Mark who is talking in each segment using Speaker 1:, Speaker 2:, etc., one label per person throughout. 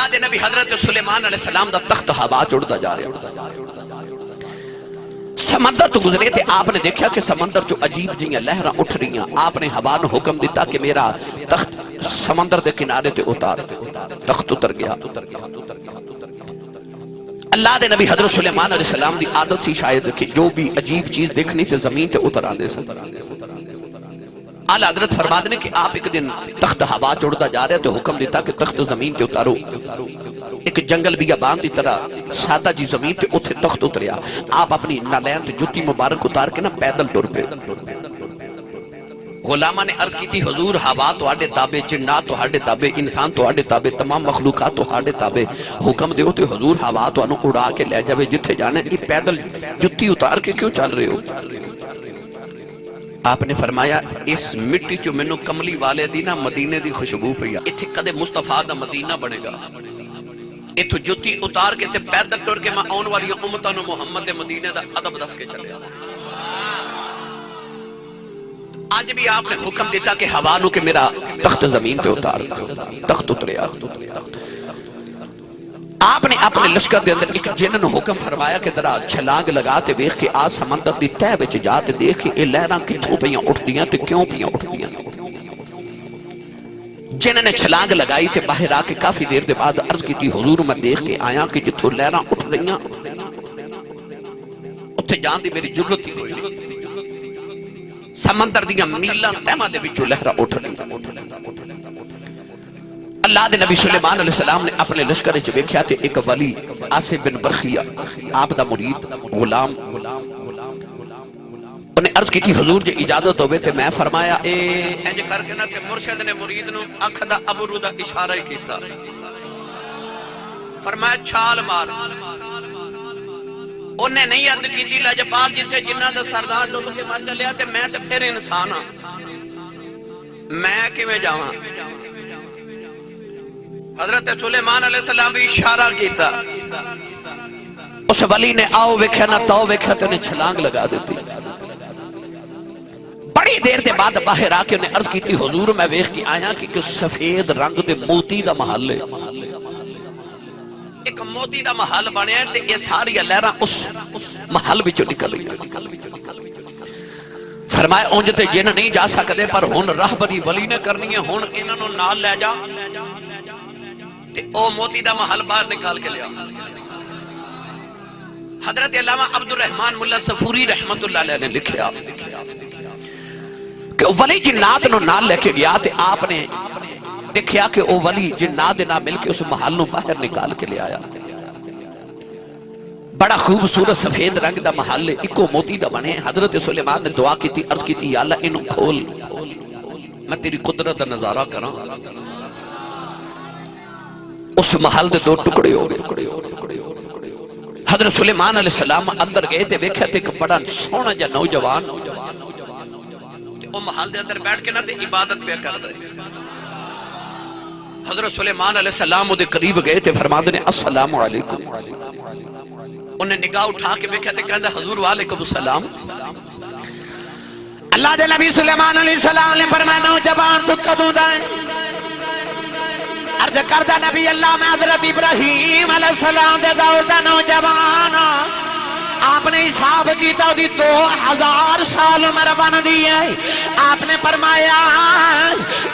Speaker 1: اللہ دے نبی حضرت سلیمان علیہ السلام دا تخت ہوا چڑھدا جا رہا، سمندر تو گزرے تھے، آپ نے دیکھا کہ سمندر جو عجیب جیاں لہراں اٹھ رہی ہیں، آپ نے ہوا نو حکم دیتا کہ میرا تخت سمندر دے کنارے تے اتار، تخت اتر گیا۔ اللہ دے نبی حضرت سلیمان علیہ السلام دی عادت سی شاید کہ جو بھی عجیب چیز دیکھنی تے زمین تے اتر آندے سے۔ اعلیٰ حضرت فرماتے ہیں کہ آپ ایک دن تخت ہوا چڑھتا جا رہے تو حکم دیتا کہ تخت زمین تے اتارو، ایک جنگل بیابان دی طرح سادہ جی زمین تے اتھے تخت اتریا، آپ اپنی نالین تے جتی مبارک اتار کے نا پیدل ٹر پے۔ غلامہ نے عرض کی تھی حضور ہوا تو آڈے تابے، جنات تو آڈے تابے، انسان تو آڈے تابے، تمام مخلوقات تو آڈے تابے، حکم دیو تو حضور ہوا تو انہوں اڑا کے لے جاوے جتھے جانے، یہ پیدل جتی اتار کے کیوں چل رہے ہو؟ آپ نے فرمایا اس مٹی جو منو کملی والے دی نا مدینے دی خوشبو پیا، اتھے کدے مصطفیٰ دا مدینہ بنے گا، اتھو جتی اتار کے تے پیدل ٹر کے میں آن والی امتانو محمد مدینے دا ادب دس کے چلے۔ آج بھی آپ نے حکم دیتا کہ ہوانو کہ میرا تخت زمین پہ اتار، تخت اتریا۔ آپ نے اپنے لشکر دے اندر ایک جن نو حکم فرمایا کہ ذرا چھلانگ لگاتے دیکھ کے آج سمندر دی تہ وچ جاتے دیکھ کے اے لہراں کتھوں پیاں اٹھ دیاں تے کیوں پیاں اٹھ دیاں۔ جن نے چھلانگ لگائی تے باہر آ کے کافی دیر دے بعد عرض کی تھی حضور میں دیکھ کے آیا کہ جتھوں لہراں اٹھ رہیاں اتھے جان دی میری جرت ہی کوئی، سمندر دیاں میلاں تہمہ دے وچوں لہراں اٹھ رہیاں۔ اللہ دے نبی سلیمان علیہ السلام نے اپنے لشکر وچ ویکھیا تے ایک ولی آصف بن برخیہ آپ دا مرید غلام، انہیں عرض کی تھی حضور جے اجازت ہوئے تے میں فرمایا اے انج کر کے نا تے مرشد نے مرید نو اکھ دا ابرو دا اشارہ کیتا، فرمایا چھال مار۔ انہیں نہیں عرض کی تھی لاجپال جتھے جنہ دا سردار ڈوب کے مر چلیا تے میں تے پھر انسان ہاں، میں کیویں جاواں؟ حضرت سلیمان علیہ السلام بھی اشارہ کیتا، اس ولی نے آؤ ویکھیا نہ تاؤ ویکھیا تے انہیں چھلانگ لگا دیتی۔ بڑی دیر دے بعد باہر آ کے انہیں عرض کی تھی حضور میں ویکھ کے آیا کہ سفید رنگ دے موتی دا محل ہے، ایک موتی دا محل بنے ہیں تے یہ ساری لہراں اس محل وچوں نکل گئی۔ فرمایا اونج تے جن نہیں جا سکدے پر ہن راہبری ولی نے کرنی ہے، ہن انہاں نوں نال لے جا تے او موتی دا محل باہر نکال کے لیا۔ حضرت علامہ عبد الرحمن ملا صفوری رحمت اللہ علیہ نے لکھیا کہ ولی جنات نو نال لے کے گیا تے آپ نے دیکھیا کہ او ولی جنات نہ مل کے اس محل نو باہر نکال کے لے آیا۔ بڑا خوبصورت سفید رنگ دا محل اکو موتی دا بنے۔ حضرت سلیمان نے دعا کی تھی، عرض کی تھی یا اللہ انہوں کھول، میں تیری قدرت دا نظارہ کراں۔ اس محل دے دو ٹکڑے ہو گئے۔ حضرت سلیمان علیہ السلام اندر گئے تے ویکھیا تے ایک بڑا سونا جا نوجوان او محل دے اندر بیٹھ کے نہ تے عبادت پہ کر دے۔ حضرت سلیمان علیہ السلام دے قریب گئے تے فرماتے نے السلام علیکم۔ انہیں نگاہ اٹھا کے ویکھیا تے کہندا حضور وعلیکم السلام۔ اللہ دے نبی سلیمان علیہ السلام نے فرمایا نوجوان تو کدوں دا ہے؟ عرض کردہ نبی اللہ میں حضرت ابراہیم علیہ السلام دے دور دا نوجوان، آپ نے حساب کیتا دی 2000 سال عمر بن دی ہے۔ آپ نے فرمایا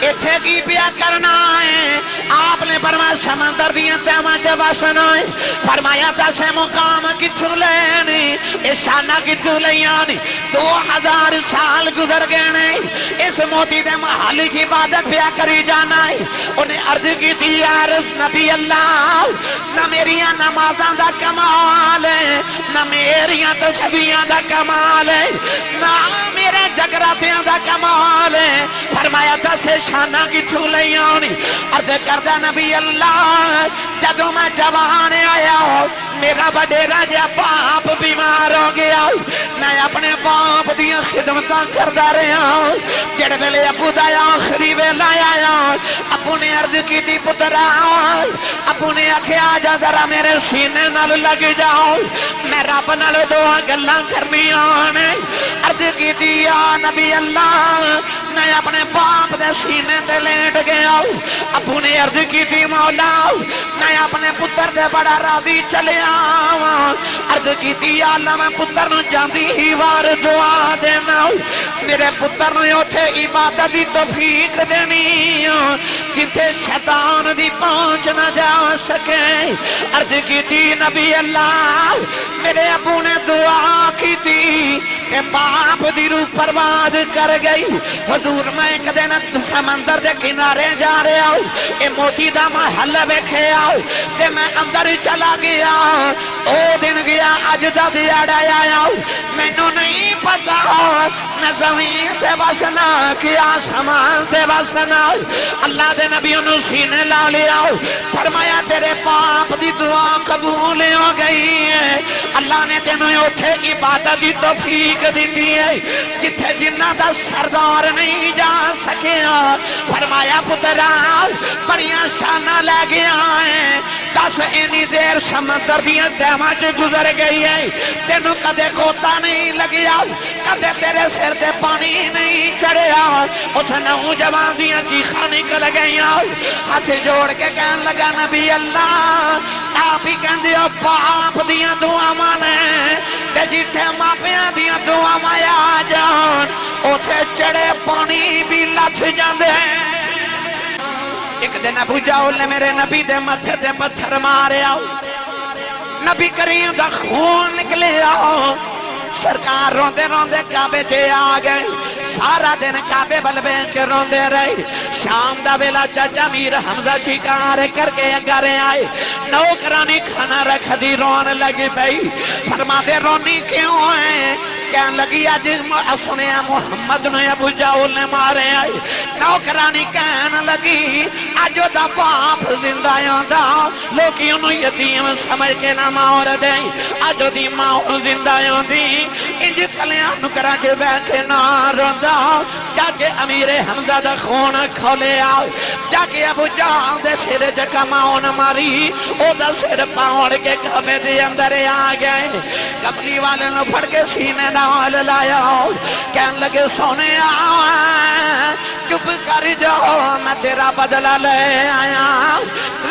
Speaker 1: اتھے کی پیا کرنا ہے؟ آپ نے فرمایا سمندر دیاں تہماں چ بسنا ہے۔ فرمایا دس مقام کتھوں لینی، اشانہ کتھوں لیانی، 2000 سال گزر گئے نے، اس موتی دے محل کی عبادت پیا کری جانا ہے۔ انہیں عرض کی تھی یا نبی اللہ نہ میریاں نمازاں دا کمال ہے، نہ میریاں تسبیحاں دا کمال ہے، نہ میرے جگراتیاں دا کمال ہے۔ فرمایا دس شانہ کتھوں لئی آنی؟ عرض کردہ نبی اللہ جدوں میں جوان آیا ہوں میرا وڈیرا جا باپ بیمار ہو گیا، میں اپنے باپ دیاں خدمتاں کردہ رہا ہوں۔ جڑ ویلے ابو دا آخری ویلا آیا ابو نے عرض کی دی پترا، ابو نے آکھیا آجا ذرا میرے سینے نال لگ جاؤ، میں رب نال دعا گلاں کرنی آنے۔ عرض کی دی یا نبی اللہ میں اپنے باپ دے سینے تے لیٹ گیا ابو نے عرض کی تھی مولا میں اپنے پتر دے بڑا راضی چلیا عرض کی تھی یا اللہ میں پتر نو جاندی ہی وار دعا دینا میرے پتر نو اوتھے عبادت دی توفیق دینی جتھے شیطان دی پہنچ نہ جا سکے عرض کی تھی نبی اللہ میرے ابو نے دعا کی تھی کہ باپ دی روح پرواز کر گئی حضور میں ایک دن سمندر دے کنارے جا رہے آؤ اے موٹی دا محل بیکھے آؤ کہ میں اندر چلا گیا او دن گیا اج دا دیاڑا آیا میں نو نہیں پتا میں زمین سے بسنا کیا آسمان سے بسنا اللہ دے نبی انہوں سینے لا لیا فرمایا تیرے باپ دی دعا قبول ہو گئی ہے اللہ نے تینوں اٹھے عبادت دی توفیق دیتی ہے جتھے جنہ دا سردار نہیں جا سکیا فرمایا پترا بڑیاں شانہ لے گیا ہے 10 اینی دیر سمندر دیاں تیمہ چ گزر گئی ہے تینوں کدے کوتا نہیں لگیا کدے تیرے سر تے پانی نہیں چڑھیا اس نوجوان دیاں چیخاں نکل گئیاں ہاتھ جوڑ کے کہن لگا نبی اللہ آپ ہی کہن دیو باپ دیاں دعا مانے تے جتھے ماپیاں دیاں دعا مایا جان اوتھے چڑھے پانی بھی لٹھ جاندے ایک دن ابو جہل نے میرے نبی دے متھے دے پتھر مارے آؤ نبی کریم دا خون نکلے آؤ سرکار روندے روندے کعبے تے آ گئے سارا دن کعبے بلبے کے روندے رہے شام دا ویلا چاچا میر حمزہ شکار کر کے گھرے آئے نوکرانی کھانا رکھ دی رون لگی پئی فرما دے رونی کیوں ہے کہن لگی آج سنے محمد نے ابو جہل نے مارے آئے نوکرانی کہن لگی آجو دا باپ زندہ یوندا لوکی انہوں یتیم سمجھ کے نہ مار دیں آجو دی ماں زندہ یوندی انج کلیاں نکرہ کے بیٹھے نہ روندا جاکے امیر حمزہ دا خون کھولے آؤ جاکے ابو جہل دے سر جکا ماؤن ماری او دا سر پاؤڑ کے کعبے دے اندر آ گئے قبلی والے نے پھڑ کے سینے نال لایا کہن لگے سونے آؤں چپ کر جاؤ میں تیرا بدلہ لے آیا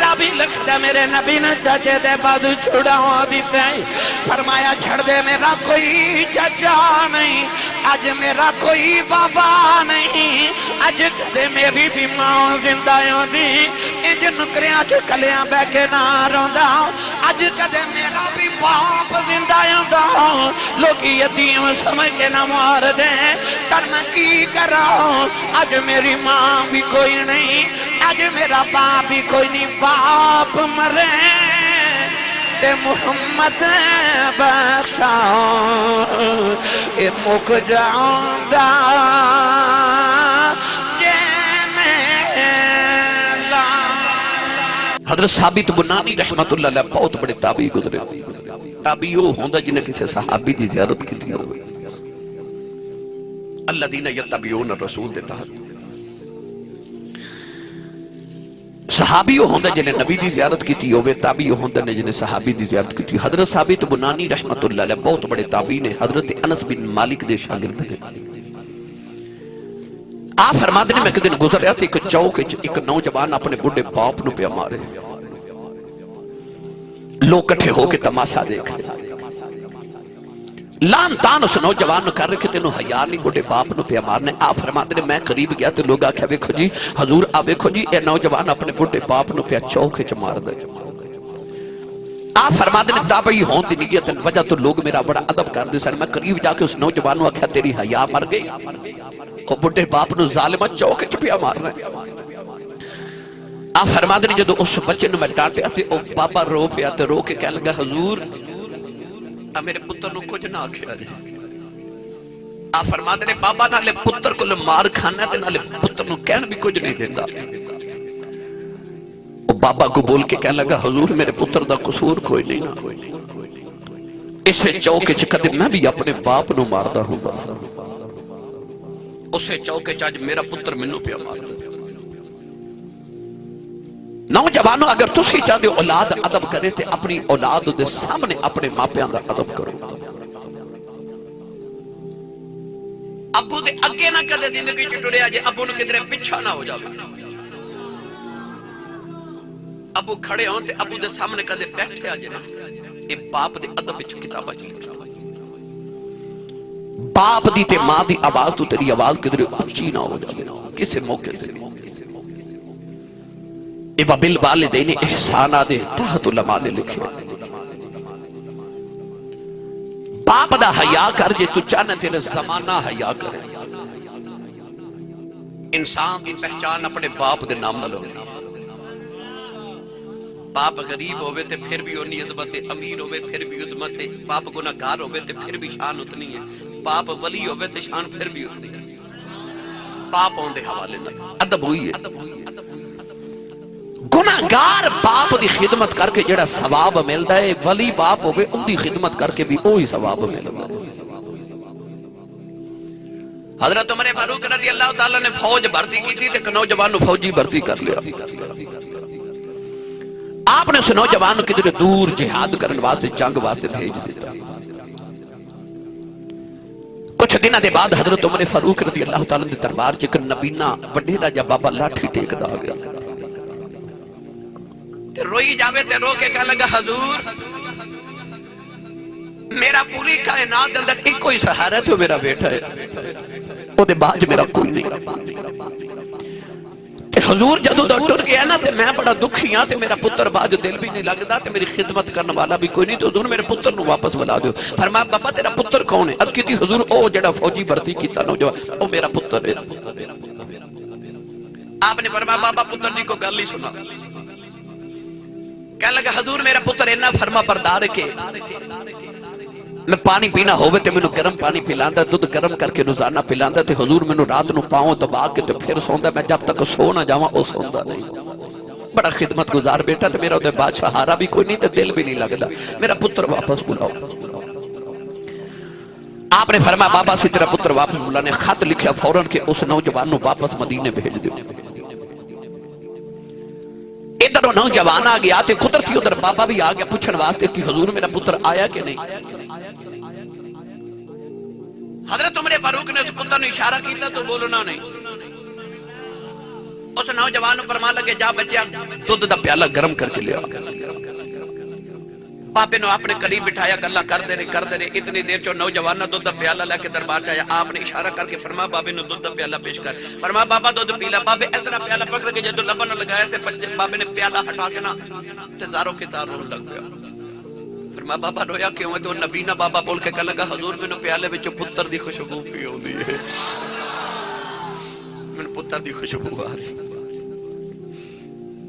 Speaker 1: ربی لکھ دے میرے نبی نے چچے دے بعد چھڑاؤں دیتے ہیں فرمایا چھڑ دے میرا کوئی چچا نہیں آج میرا کوئی بابا نہیں آج کدے میری بھی ماں زندہ دی انج نکریاں چکلیاں بے کے نہ روندا آج کدے میرا بھی باپ زندہ دا لوکی یتیم سمجھ کے نہ مار دیں پر میں کی کراؤں آج میری ماں بھی کوئی نہیں آج میرا باپ بھی کوئی نہیں باپ مرے تے محمد بخشا اے مک جاؤں دا حضرت ثابت بنانی رحمت اللہ علیہ بہت بڑے تابعی گزرے تابعی وہ ہوندہ جنہیں کسی صحابی دی زیارت کی تھی ہوئے الذین یتبعون الرسول دیتا ہے صحابی وہ ہوندہ جنہیں نبی دی زیارت کی تھی ہوئے تابعی وہ ہوندہ جنہیں صحابی دی زیارت کی تھی حضرت ثابت بنانی رحمت اللہ علیہ بہت بڑے تابعی نے حضرت انس بن مالک دے شاگرد نے آپ فرما دینے میں ایک دن گزر رہا تھا ایک چوک ایک نوجوان اپنے بڑے باپ نو پہ مارے لوگ کٹھے ہو کے تماشا دیکھ لان تان اس نوجوان کر رکھے تینوں حیاء نہیں بڑے باپ نو پہ مارنے آپ فرما دینے میں قریب گیا تو لوگ آکھا بیکھو جی حضور آپ بیکھو جی اے نوجوان اپنے بڑے باپ نو پہ چوک مار دے آپ فرما دینے تابعی ہون دی نگیت وجہ تو لوگ میرا بڑا عدب کر دے سر میں قریب جا کے اس نوجوان نو آکھا تیری حیاء مر گئی اور بڑے باپ نو ظالمہ چوکے چپیا مار رہے آپ فرما دینے جدو اس بچے نو میں ڈانٹے آتے او بابا رو پہ آتے رو کے کہنے لگا حضور میرے پتر نو کچھ نہ آکھیا جائے آپ فرما دینے بابا نالے پتر کو لے مار کھانا دے نالے پتر نو کہنے بھی کچھ نہیں دیتا او بابا کو بول کے کہنے لگا حضور میرے پتر دا قصور کوئی نہیں اسے چوکے چکتے میں بھی اپنے باپ نو ماردہ ہوں باسا اسے چوکے چاج میرا پتر منو پہ ماردہ نوجوانوں اگر تسی چاہتے اولاد عدب کرے تے اپنی اولاد دے سامنے اپنے ماں پیاں دا عدب کرو ابو دے اگے نہ کدے زندگی چ ٹریا جے ابو نو کدھر پیچھا نہ ہو جاوے ابو کھڑے ہون تے ابو دے سامنے کدے بیٹھے آ جے نا اے باپ دے ادب وچ کتاباں چ لکھیا باپ دی تے ماں دی آواز تو تیری آواز کدھر اونچی نہ ہو جاوے کسے موقع سے اے وبالوالدین احسانا دے تحت علماء نے لکھے باپ دا حیا کر جے تو چاہنا تیرے زمانہ حیا کرے انسان کی پہچان اپنے باپ دے نام نہ لو باپ غریب ہوئے تے پھر بھی انہی عظمت ہے امیر ہوئے پھر بھی عظمت ہے باپ گناہگار ہوئے تے پھر بھی شان اتنی ہے باپ ولی ہوئے تے شان پھر بھی اتنی ہے باپ ہون دے حوالے نہ ادب ہوئی ہے گناہگار باپ دی خدمت کر کے جڑا ثواب ملدا ہے ولی باپ ہوئے ان دی خدمت کر کے بھی وہی ثواب ملدا ہے حضرت عمر فاروق رضی اللہ تعالیٰ نے فوج بھرتی کی تھی تے نوجوان فوجی بھرتی کر لیا آپ نے اس نوجوان کو کدھر دور جہاد کرنے واسطے جنگ واسطے بھیج دیتا کچھ دنہ دے بعد حضرت عمر فاروق رضی اللہ تعالیٰ نے دربار چکر نبینا وڈیرا جا بابا لاٹھی ٹیک دا گیا تے روئی جاوے تے رو کے کہنے لگا حضور میرا پوری کائنات اندر ایک کوئی سہارا ہے تو میرا بیٹا ہے وہ دے باج میرا کوئی نہیں تے حضور جدو دا ٹر گیا نا تے میں بڑا دکھی ہاں تے میرا پتر باج دل بھی نہیں لگدا تے میری خدمت کرنے والا بھی کوئی نہیں تو حضور میرے پتر نو واپس بلا دیو فرمایا بابا تیرا پتر کون ہے عرض کی تھی حضور او جڑا فوجی بھرتی کیتا نوجوان او میرا پتر ہے آپ نے فرمایا بابا پتر جی کو گل ہی سنا کہنے لگا حضور میرا پتر اینا فرما بردار کے میں پانی پینا ہوئے تے میں گرم پانی پلاندا دودھ گرم کر کے روزانہ پلاندا تے حضور میں رات نو پاؤں دبا کے تے پھر سوندا میں جب تک سو نہ جاواں او سوندا نہیں بڑا خدمت گزار بیٹا تے میرا دے بادشاہ ہارا بھی کوئی نہیں تے دل بھی نہیں لگدا میرا پتر واپس بلاؤ آپ نے فرمایا بابا سے تیرا پتر واپس بلانے خط لکھیا فوراً کہ اس نوجوان نو واپس مدینے بھیج دیو ادھر وہ نوجوان آ گیا تے قدرتی ادھر بابا بھی آ گیا پوچھن واسطے کہ حضور میرا پتر آیا کہ نہیں حضرت عمر فاروق نے اس پتر نے اشارہ کیتا تو بولنا نہیں اس نوجوان فرما لگے جا بچیا دودھ دا پیالہ گرم کر کے لیا پاپے نے اپنے قریب بٹھایا گلا کر دے رہے اتنی دیر چو نوجوان دودھ دا پیالہ لے کے دربار چاہیا آپ نے اشارہ کر کے فرما بابے نے دودھ دا پیالہ پیش کر فرما بابا دودھ پیلا بابے ایسا پیالہ پکڑ کے جدو لبن لگایا تے بابے نے پیالہ ہٹا کے نا تے زاروں کے تار رو لگ گیا فرما بابا رویا کیوں ہے تو نبینا بابا بول کے کہا لگا حضور میں نے پیالے وچ پتر دی خوشبو پی ہوندی ہے میں نے پتر دی خوشبو آ رہی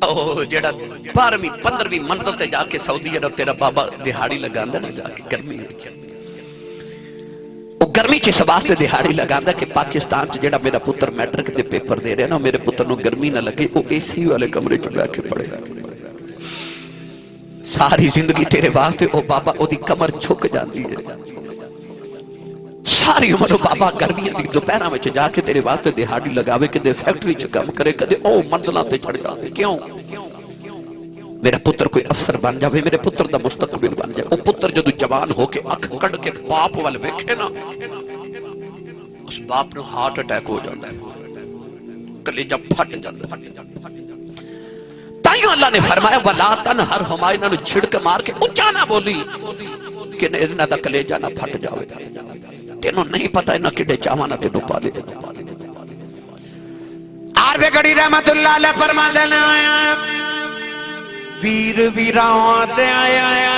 Speaker 1: او جڑا 12ویں 15ویں منزل تے جا کے سعودی عرب تیرا بابا دہاڑی لگاندا نہ جا کے گرمی وچ او گرمی چ اس واسطے دہاڑی لگاندا کہ پاکستان چ جڑا میرا پتر میٹرک دے پیپر دے رہا نا میرے پتر نو گرمی نہ لگے او اے سی والے کمرے چ بیٹھ کے پڑھے ساری زندگی تیرے واسطے او بابا او دی کمر جھک جاندی ہے ساری عمر بابا گرمیاں دی دوپہراں وچ جا کے تیرے واسطے دہاڑی لگاوے کدے فیکٹری چ کام کرے کدے او منزلاں تے چڑھ جاندے کیوں میرا پتر کوئی افسر بن جاوے میرے پتر دا مستقبل بن جائے او پتر جدو جوان ہو کے اکھ کڈ کے باپ وال ویکھے نا اس باپ نو ہارٹ اٹیک ہو جاندا ہے کلیجہ پھٹ جاندا ہے تائیوں اللہ نے فرمایا وَلَا تَنْهَرْ ہمائنہ نو چھڑک مار کے اچھا نہ بولی کہ انہاں دا کلیجہ نہ پھٹ جاوے تینوں نہیں پتہ نہ کڈے چاوانا تینوں پالے عارف گڑی رحمت اللہ علیہ فرما دینا ویر ویران دے آیا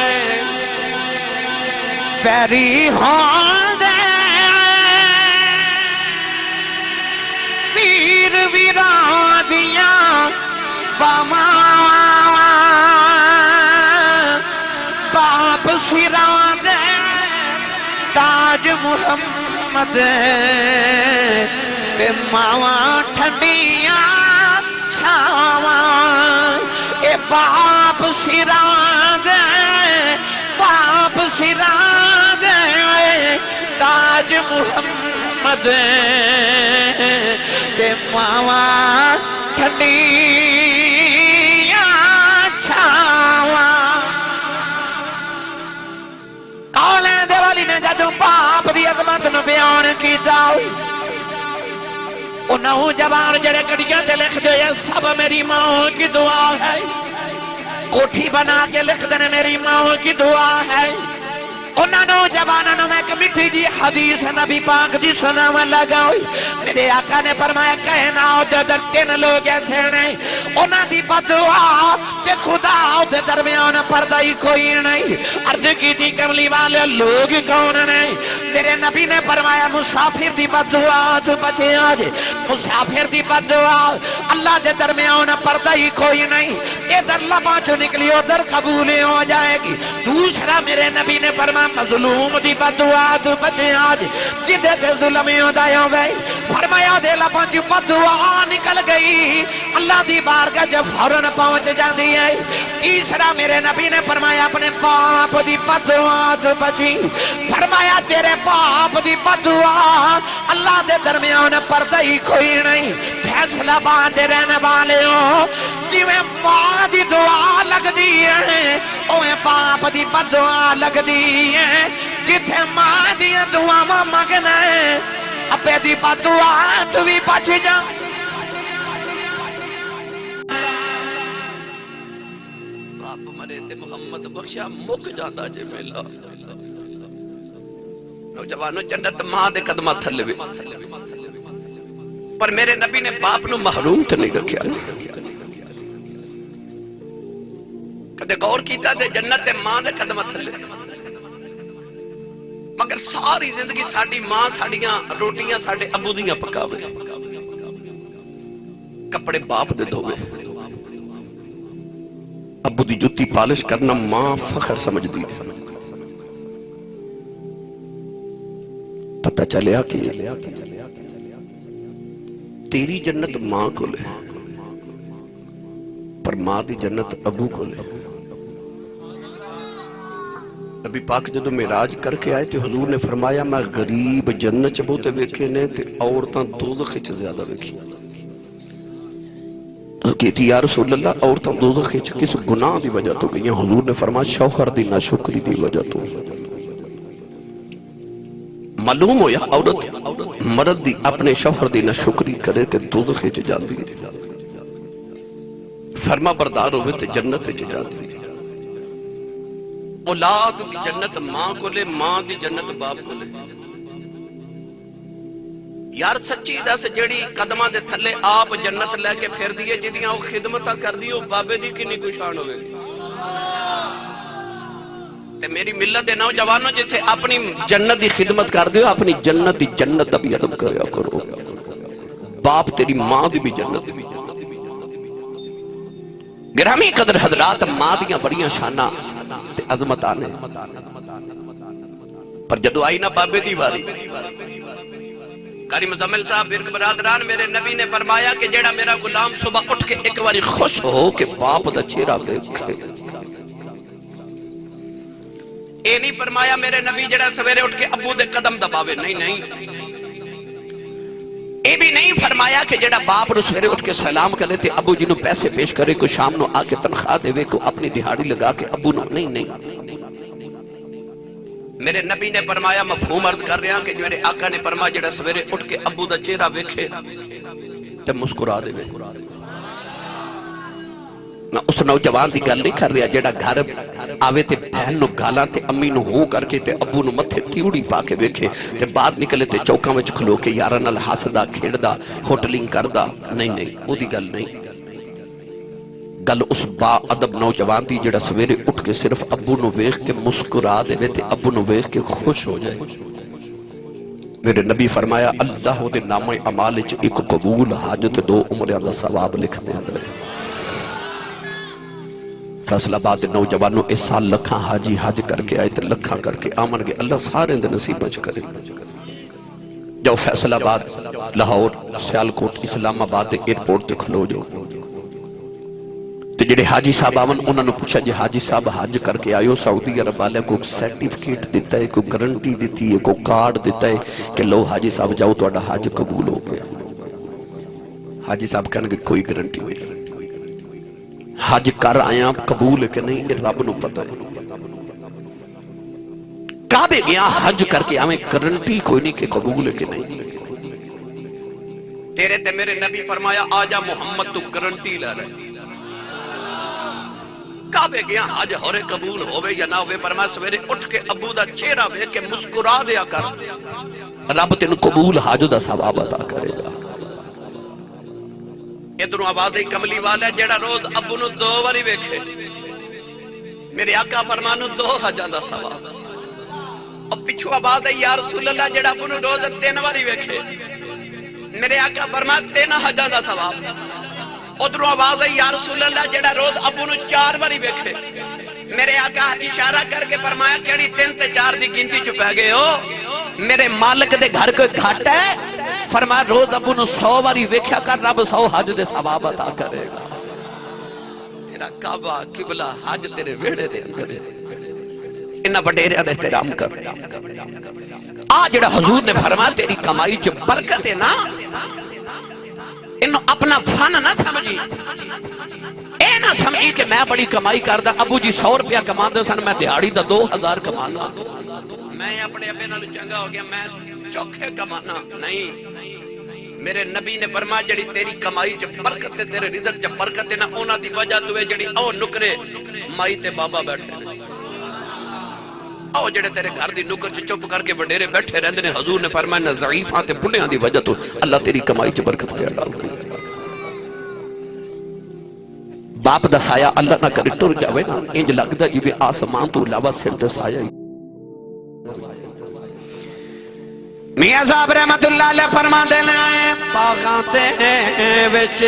Speaker 1: پیری ہون دے ویر ویران دیا باما باپ سیران دے تاج محمد اے ماواں ٹھنڈیاں چھاواں اے باپ سیران دے باپ سیران دے تاج محمد اے ماواں ٹھنڈیاں چھاواں کالیں دے والی نے جدوں باپ دی عظمت نو بیان کیتا نوجوان جڑے گڑیاں تے لکھ دے سب میری ماں کی دعا ہے کوٹھی بنا کے لکھ دے میری ماں کی دعا ہے انہاں نوجوانوں میں ایک میٹھی جی حدیث نبی پاک دی سناون لگا ہوئی میرے آقا نے فرمایا کہنا در تین لوگ ایسے نہیں انہاں دی بدعا تے خدا دے درمیان پردہ ہی کوئی نہیں عرض کی تھی کملی والے لوگ کون نہیں میرے نبی نے فرمایا مسافر دی بدعا تو بچے آج مسافر دی بدعا اللہ دے درمیان پردہ ہی کوئی نہیں ادھر لباں چو نکلی ادھر قبول ہو جائے گی دوسرا میرے نبی نے فرمایا مظلوم دی بدعا تو بچے آج جدے دے ظلمیوں دائیوں گئی فرمایا دے لباں دی بدعا نکل گئی اللہ دی بارگاہ جب فوراں پہنچ جاندی ہے تیسرا میرے نبی نے فرمایا اپنے باپ دی بدعا تو بچی فرمایا تیرے باپ دی بدعا اللہ دے درمیان پردہ ہی کوئی نہیں فیصلہ باندھے رہنے والے ہو جویں ماں دی دعا لگ دی ہے اویں باپ دی بدعا لگ دی ہے جتھے ماں دی دعا مانگنا ہے اپے دی بدعا تو بھی بچ جا باپ مرے تے محمد بخشا مک جاندا جے میلا نوجوانوں جنت ماں دے قدمہ تھلے وے پر میرے نبی نے باپ نو محروم تے نہیں رکھیا کدے غور کیتا تے جنت ماں دے قدمہ تھلے مگر ساری زندگی ساڑی ماں ساڑیاں روٹیاں ساڑے ابو دیاں پکاوے کپڑے باپ دے دھوے ابو دی جتی پالش کرنا ماں فخر سمجھ دی پتہ چلیا کہ تیری جنت ماں کو لے پر ماں دی جنت ابو کو لے نبی پاک جدو معراج کر کے آئے تھے حضور نے فرمایا میں غریب جنت چبوتے ویکھے نے تے عورتاں دوزخ چ زیادہ ویکھی تو کہتی یا رسول اللہ عورتاں دوزخ چ کس گناہ دی وجہ تو گئی حضور نے فرمایا شوہر دی ناشکری دی وجہ تو معلوم ہو یا عورت مرد دی اپنے شوہر دی ناشکری کرے تے دوزخ چ جاندی فرما بردار ہوئے تے جنت چ جاندی اولاد دی جنت ماں کو لے ماں دی جنت باپ کو لے یار سچی دا سے جڑی قدمہ دے تھلے آپ جنت لے کے پھر دیئے جدیاں وہ خدمتہ کر دیئے بابے دی کی نہیں کوئی شان ہوئے تے میری ملت دے نوجوانوں جتھے اپنی جنت دی خدمت کر دیو اپنی جنت دی جنت ابھی ادب کریا کرو باپ تیری ماں دی بھی جنت بھی گرامی قدر حضرات ماں دیاں بڑیاں شانہ تے عظمت آنے پر جدو آئی نا بابے دی باری قاری مزمل صاحب برک برادران میرے نبی نے فرمایا کہ جیڑا میرا غلام صبح اٹھ کے ایک باری خوش ہو کہ باپ دا چہرہ دیکھے اے نہیں فرمایا میرے نبی جیڑا سویرے اٹھ کے ابو دے قدم دباوے نہیں اے بھی نہیں فرمایا کہ جیڑا باپ نو سویرے اٹھ کے سلام کرے تے ابو جنہوں پیسے پیش کرے کو شام نو آکے تنخواہ دے وے کو اپنی دہاڑی لگا کے ابو نو نہیں میرے نبی نے فرمایا مفہوم عرض کر رہے ہیں کہ میرے آقا نے فرمایا جیڑا سویرے اٹھ کے ابو دا چہرہ ویکھے تے مسکرا دے وے میں اس نوجوان دی گل نہیں کر رہا جیڑا گھر آوے تے بہن نو گالاں تے امی نو ہوں کر کے تے ابو نو متھے تیوڑی پا کے ویکھے تے باہر نکلے تے چوکاں وچ کھلو کے یاراں نال ہسدا کھیڑدا ہوٹلنگ کردا نہیں او دی گل نہیں گل اس با ادب نوجوان دی جیڑا سویرے اٹھ کے صرف ابو نو ویکھ کے مسکرا دے تے ابو نو ویکھ کے خوش ہو جائے میرے نبی فرمایا اللہ دے نام اعمال وچ ایک قبول حاجت دو عمریاں دا ثواب لکھ دیندا ہے فیصلہ آباد نوجوانوں اس سال لکھاں حاجی حج کر کے آئے تے لکھاں کر کے آمن گے اللہ سارے دے نصیب بچ کرے جاؤ فیصلہ آباد لاہور سیالکوٹ اسلام آباد دے ایئرپورٹ تے کھلو جو تے جڑے حاجی صاحب آمن انہوں نے پوچھا جی حاجی صاحب حج کر کے آئیو سعودی عرب والے کو سرٹیفکیٹ دیتا ہے کوئی گارنٹی دیتی ہے کوئی کارڈ دیتا ہے کہ لو حاجی صاحب جاؤ تو حج قبول ہو گیا حاجی صاحب کہنے کہ کوئی گارنٹی ہوئی حج کر آیا قبول ہے کہ نہیں یہ رب نو پتہ ہے کعبے گیا حج کر کے ہمیں گارنٹی کوئی نہیں کہ قبول ہے کہ نہیں
Speaker 2: تیرے تے میرے نبی فرمایا آجا محمد تو گارنٹی لے لے کعبے گیا حج ہورے قبول ہوئے یا نہ ہوئے فرمایا سویرے اٹھ کے ابو دا چہرہ وے کے مسکرا دیا کر رب تین قبول حج دا ثواب عطا کرے گا ادھروں آواز کملی والا جڑا روز ابو نو 2 باری ویکھے میرے آقا فرمانو 2 حجاں دا ثواب اور پچھو آواز یا رسول اللہ جڑا ابو نو روز 3 باری ویکھے میرے آقا فرما 3 حجاں دا ثواب ادھروں آواز ہے یا رسول اللہ جڑا روز ابو نو 4 باری ویکھے میرے آقا اشارہ کر کے فرمایا کیڑی 3 تے 4 دی گنتی چ پے گئے ہو میرے مالک دے گھر کوئی گھٹ ہے فرمایا روز ابو نو 100 باری ویکھیا کر رب 100 حج دے ثواب عطا کرے گا تیرا کعبہ قبلہ حج تیرے ویڑے دے اندر انہاں وڈیریاں دا احترام کر آ جڑا حضور نے فرمایا تیری کمائی چ برکت ہے نا انہوں اپنا فن نہ سمجھی اے نہ سمجھی کہ میں بڑی کمائی کردہ ابو جی 100 روپیہ کما دے سن میں دیہاڑی دا 2000 کمانا میں اپنے ابے نالوں چنگا ہو گیا میں چوکھے کمانا نہیں میرے نبی نے فرمایا جڑی تیری کمائی چ برکت ہے تیرے رزق چ برکت ہے نا انہاں دی وجہ تو ہے جڑی او نکرے مائی تے بابا بیٹھے نے او جڑے تیرے گھر دی نکر چ چپ کر کے وڈیرے بیٹھے رہندے نے حضور نے فرمایا ضعیفاں تے بڈھیاں دی وجہ تو اللہ تیری کمائی چ برکت پہ ڈال دے باپ دا سایہ اللہ نہ کرے ٹر جاوے نا انج لگدا جی آسمان تو علاوہ سر تے سایہ
Speaker 1: میاں صاحب رحمت اللہ علیہ فرما دینے آئے باغاں تے وچ